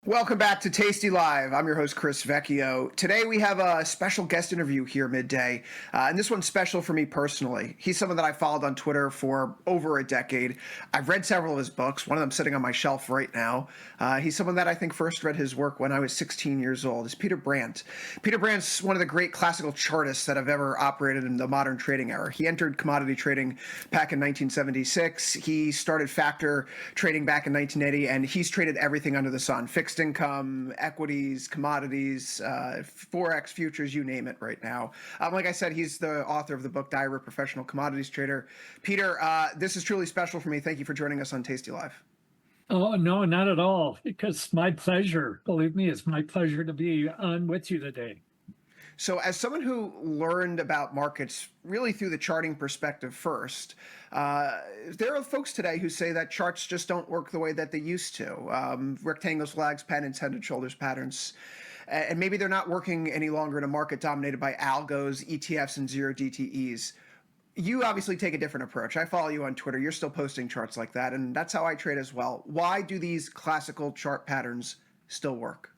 Welcome back to Tasty Live. I'm your host, Chris Vecchio. Today we have a special guest interview here midday, and this one's special for me personally. He's someone that I followed on Twitter for over a decade. I've read several of his books, one of them sitting on my shelf right now. He's someone that I think first read his work when I was 16 years old. It's Peter Brandt. Peter Brandt's one of the great classical chartists that have ever operated in the modern trading era. He entered commodity trading back in 1976. He started factor trading back in 1980, and he's traded everything under the sun. Fixed income, equities, commodities, Forex, futures, you name it right now. Like I said, he's the author of the book Diary of a Professional Commodities Trader. Peter, this is truly special for me. Thank you for joining us on Tasty Live. Oh, no, not at all. Because my pleasure. Believe me, it's my pleasure to be on with you today. So as someone who learned about markets really through the charting perspective first, there are folks today who say that charts just don't work the way that they used to. Rectangles, flags, pennants, head and shoulders patterns. And maybe they're not working any longer in a market dominated by algos, ETFs, and zero-DTEs. You obviously take a different approach. I follow you on Twitter. You're still posting charts like that, and that's how I trade as well. Why do these classical chart patterns still work?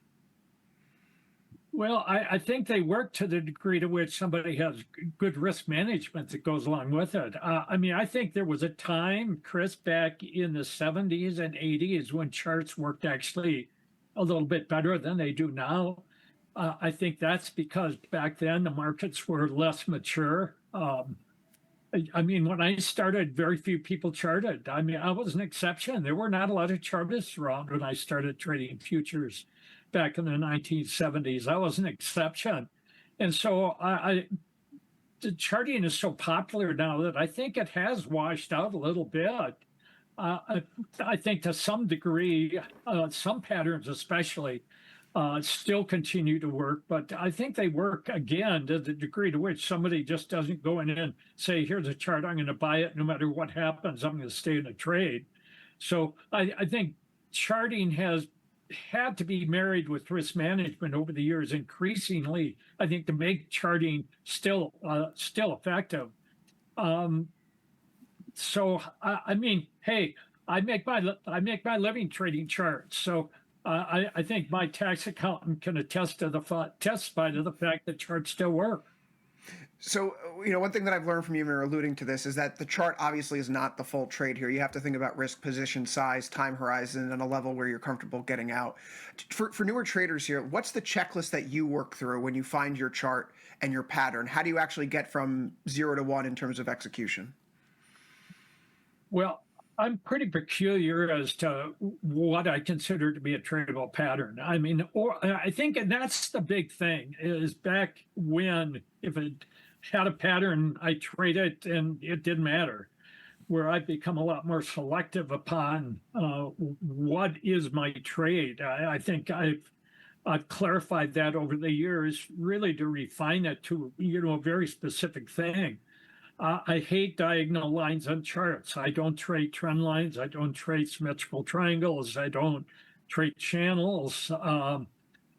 Well, I think they work to the degree to which somebody has good risk management that goes along with it. I think there was a time, Chris, back in the 70s and 80s when charts worked actually a little bit better than they do now. I think that's because back then the markets were less mature. When I started, very few people charted. I was an exception. There were not a lot of chartists around when I started trading futures back in the 1970s. I was an exception. And so the charting is so popular now that I think it has washed out a little bit. I think to some degree, some patterns especially, still continue to work, but I think they work again to the degree to which somebody just doesn't go in and say, here's a chart, I'm going to buy it no matter what happens, I'm going to stay in a trade. So I think charting has had to be married with risk management over the years increasingly, I think, to make charting still effective. Hey, I make my living trading charts. So I think my tax accountant can testify to the fact that charts still work. So, one thing that I've learned from you, and you're alluding to this, is that the chart obviously is not the full trade here. You have to think about risk, position, size, time horizon, and a level where you're comfortable getting out. For newer traders here, what's the checklist that you work through when you find your chart and your pattern? How do you actually get from 0 to 1 in terms of execution? Well, I'm pretty peculiar as to what I consider to be a tradable pattern. I think, and that's the big thing, is back when, if it had a pattern, I trade it and it didn't matter. Where I've become a lot more selective upon what is my trade. I think I've clarified that over the years, really to refine it to a very specific thing. I hate diagonal lines on charts. I don't trade trend lines. I don't trade symmetrical triangles. I don't trade channels.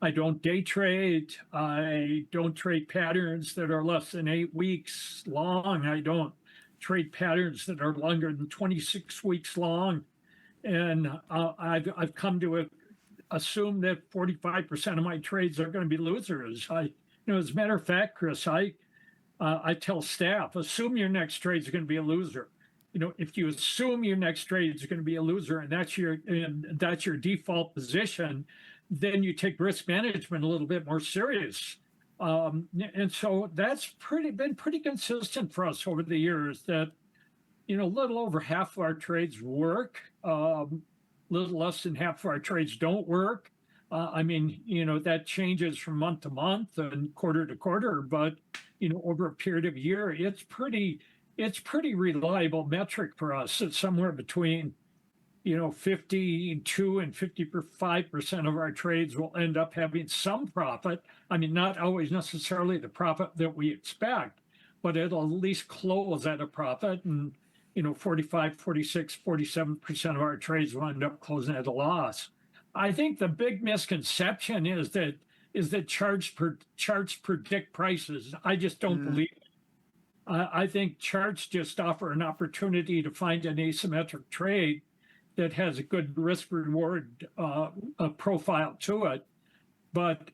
I don't day trade. I don't trade patterns that are less than 8 weeks long. I don't trade patterns that are longer than 26 weeks long. And I've come to assume that 45% of my trades are going to be losers. As a matter of fact, Chris, I tell staff, assume your next trade is going to be a loser. If you assume your next trade is going to be a loser and that's your default position, then you take risk management a little bit more serious. And so that's been pretty consistent for us over the years that, a little over half of our trades work, a little less than half of our trades don't work. That changes from month to month and quarter to quarter, but over a period of a year, it's pretty reliable metric for us. It's somewhere between 52 and 55% of our trades will end up having some profit. Not always necessarily the profit that we expect, but it'll at least close at a profit. And 45, 46, 47% of our trades will end up closing at a loss. I think the big misconception is that charts predict prices. I just don't believe it. I think charts just offer an opportunity to find an asymmetric trade that has a good risk reward profile to it. But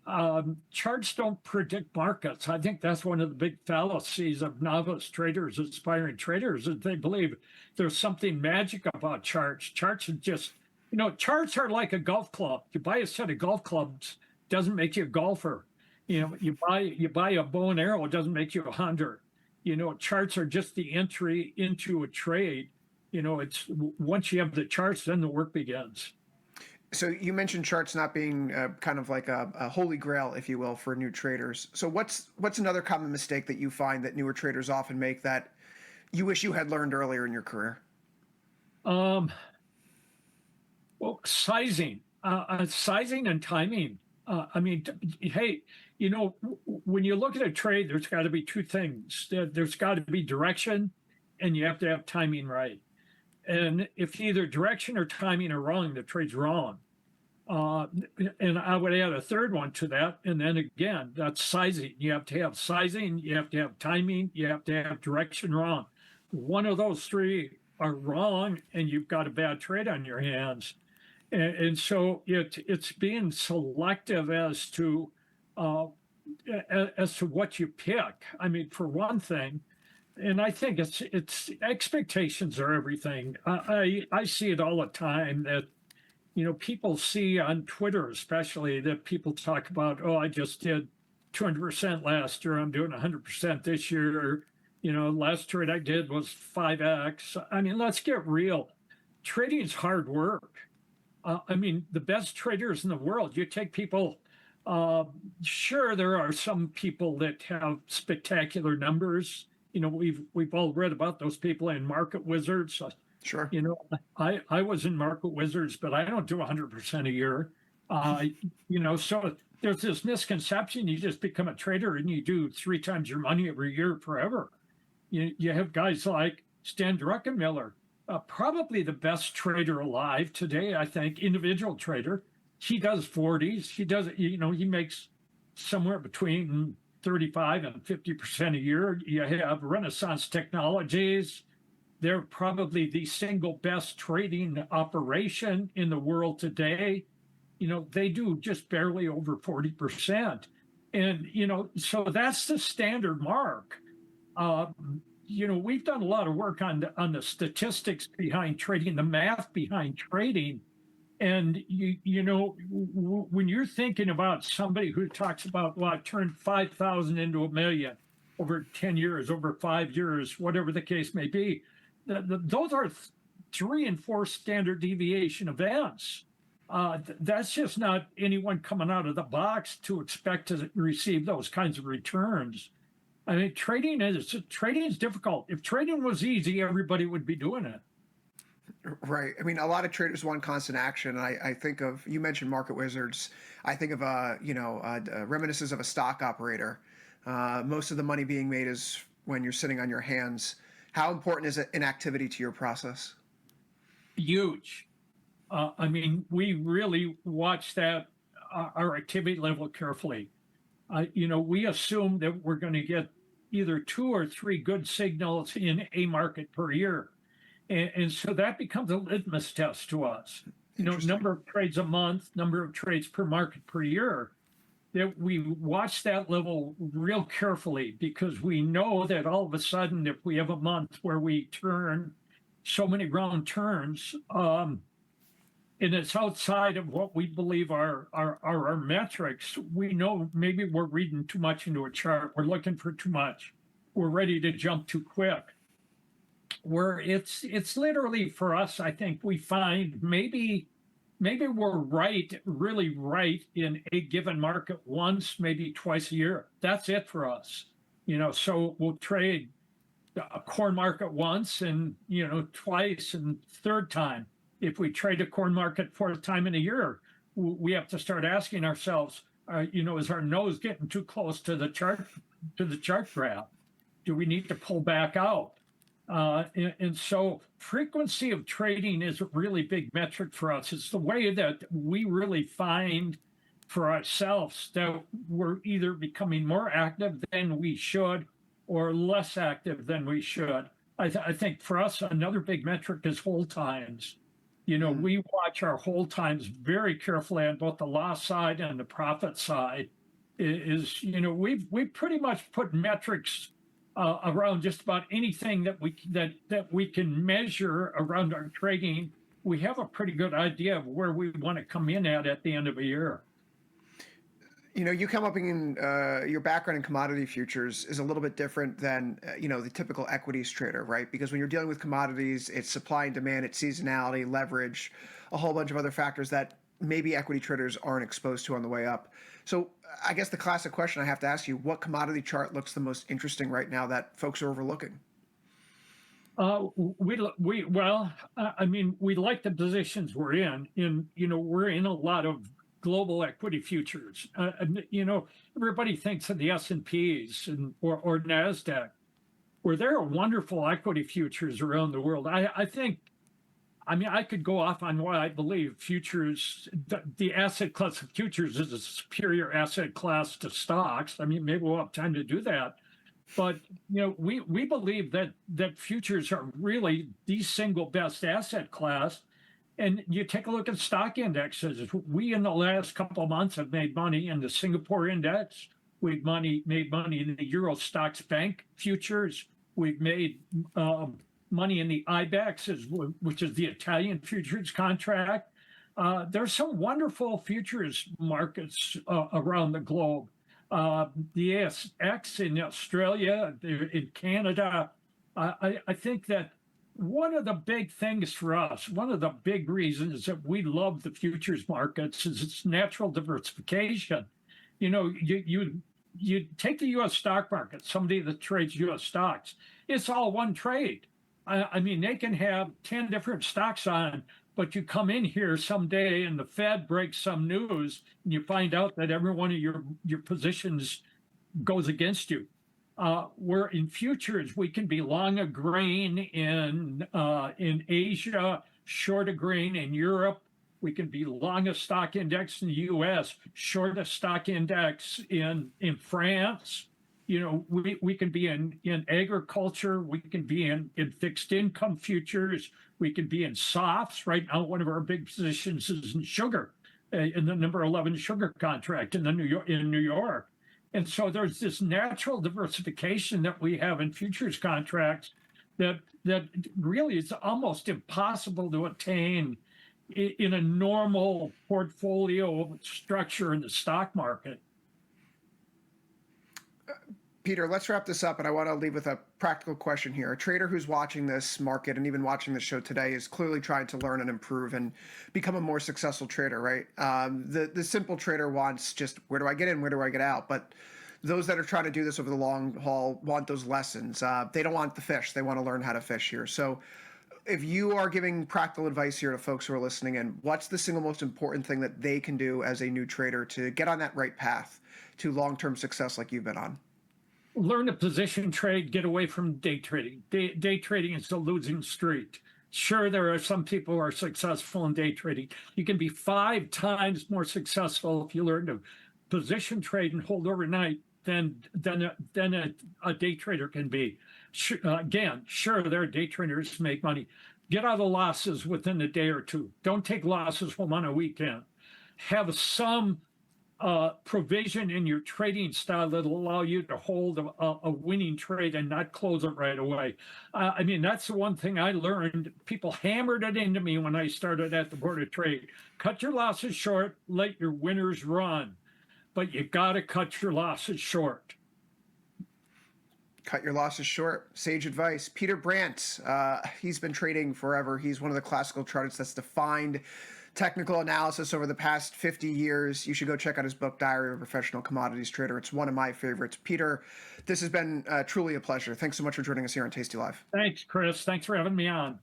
charts don't predict markets. I think that's one of the big fallacies of novice traders, aspiring traders, is they believe there's something magic about charts. Charts are just, charts are like a golf club. You buy a set of golf clubs, doesn't make you a golfer. You buy a bow and arrow, it doesn't make you a hunter. Charts are just the entry into a trade. It's once you have the charts, then the work begins. So you mentioned charts not being kind of like a holy grail, if you will, for new traders. So what's another common mistake that you find that newer traders often make that you wish you had learned earlier in your career? Well, sizing and timing. Hey, when you look at a trade, there's got to be two things. There's got to be direction, and you have to have timing right. And if either direction or timing are wrong, the trade's wrong. And I would add a third one to that. And then again, that's sizing. You have to have sizing, you have to have timing, you have to have direction wrong. One of those three are wrong, and you've got a bad trade on your hands. And so it's being selective as to what you pick. For one thing, and I think it's expectations are everything. I see it all the time that people see on Twitter, especially, that people talk about, oh, I just did 200% last year, I'm doing 100% this year. Last trade I did was 5x. Let's get real. Trading is hard work. The best traders in the world, you take people. Sure, there are some people that have spectacular numbers. We've all read about those people in Market Wizards. Sure. I was in Market Wizards, but I don't do 100% a year. So there's this misconception you just become a trader and you do 3 times your money every year forever. You have guys like Stan Druckenmiller, probably the best trader alive today, I think, individual trader. He does 40s. He does, he makes somewhere between 35 and 50% a year. You have Renaissance Technologies. They're probably the single best trading operation in the world today. They do just barely over 40%. And, so that's the standard mark. We've done a lot of work on the statistics behind trading, the math behind trading. And, when you're thinking about somebody who talks about, well, I turned 5,000 into a million over 10 years, over 5 years, whatever the case may be, those are 3 and 4 standard deviation events. That's just not anyone coming out of the box to expect to receive those kinds of returns. Trading is difficult. If trading was easy, everybody would be doing it. Right. A lot of traders want constant action. I think of, you mentioned Market Wizards. I think of, reminiscences of a stock operator. Most of the money being made is when you're sitting on your hands. How important is inactivity to your process? Huge. We really watch that, our activity level carefully. We assume that we're going to get either 2 or 3 good signals in a market per year. And so that becomes a litmus test to us. Number of trades a month, number of trades per market per year, that we watch that level real carefully, because we know that all of a sudden, if we have a month where we turn so many round turns, and it's outside of what we believe are our metrics, we know maybe we're reading too much into a chart. We're looking for too much. We're ready to jump too quick. Where it's literally, for us, I think we find maybe we're right, really right, in a given market once, maybe twice a year. That's it for us. So we'll trade a corn market once, and twice, and third time. If we trade a corn market 4th time in a year, we have to start asking ourselves, is our nose getting too close to the chart graph? Do we need to pull back out? And so frequency of trading is a really big metric for us. It's the way that we really find for ourselves that we're either becoming more active than we should or less active than we should. I think for us, another big metric is hold times. We watch our hold times very carefully on both the loss side and the profit side. We've pretty much put metrics around just about anything that we can measure around our trading. We have a pretty good idea of where we want to come in at the end of a year. You come up in your background in commodity futures is a little bit different than the typical equities trader, right? Because when you're dealing with commodities, it's supply and demand, it's seasonality, leverage, a whole bunch of other factors that maybe equity traders aren't exposed to on the way up. So I guess the classic question I have to ask you: what commodity chart looks the most interesting right now that folks are overlooking? We like the positions we're in. We're in a lot of global equity futures. Everybody thinks of the S&Ps or Nasdaq, where there are wonderful equity futures around the world. I could go off on why I believe futures, the asset class of futures, is a superior asset class to stocks. Maybe we'll have time to do that. But we believe that futures are really the single best asset class. And you take a look at stock indexes. We, in the last couple of months, have made money in the Singapore index. We've made money in the Euro Stocks Bank futures. We've made money in the IBEX, which is the Italian futures contract. There's some wonderful futures markets around the globe. The ASX in Australia, in Canada. I think that one of the big things for us, one of the big reasons that we love the futures markets is its natural diversification. You take the U.S. stock market, somebody that trades U.S. stocks, it's all one trade. They can have 10 different stocks on, but you come in here someday and the Fed breaks some news and you find out that every one of your positions goes against you. Where in futures, we can be long a grain in Asia, short a grain in Europe. We can be long a stock index in the U.S., short a stock index in France. We can be in agriculture. We can be in fixed income futures. We can be in softs. Right now, one of our big positions is in sugar, in the number 11 sugar contract in New York. And so there's this natural diversification that we have in futures contracts that really is almost impossible to attain in a normal portfolio structure in the stock market. Peter, let's wrap this up, and I want to leave with a practical question here. A trader who's watching this market and even watching the show today is clearly trying to learn and improve and become a more successful trader, right? The simple trader wants just, where do I get in, where do I get out? But those that are trying to do this over the long haul want those lessons. They don't want the fish. They want to learn how to fish here. So if you are giving practical advice here to folks who are listening in, what's the single most important thing that they can do as a new trader to get on that right path to long-term success like you've been on? Learn to position trade, get away from day trading. Day trading is a losing streak. Sure, there are some people who are successful in day trading. You can be 5 times more successful if you learn to position trade and hold overnight than a day trader can be. Again, sure, there are day traders who make money. Get out of losses within a day or two. Don't take losses from on a weekend. Have some provision in your trading style that'll allow you to hold a winning trade and not close it right away. That's the one thing I learned. People hammered it into me when I started at the Board of Trade. Cut your losses short, let your winners run. But you got to cut your losses short. Cut your losses short. Sage advice. Peter Brandt, he's been trading forever. He's one of the classical chartists that's defined technical analysis over the past 50 years. You should go check out his book, Diary of a Professional Commodities Trader. It's one of my favorites. Peter, this has been truly a pleasure. Thanks so much for joining us here on Tasty Live. Thanks, Chris. Thanks for having me on.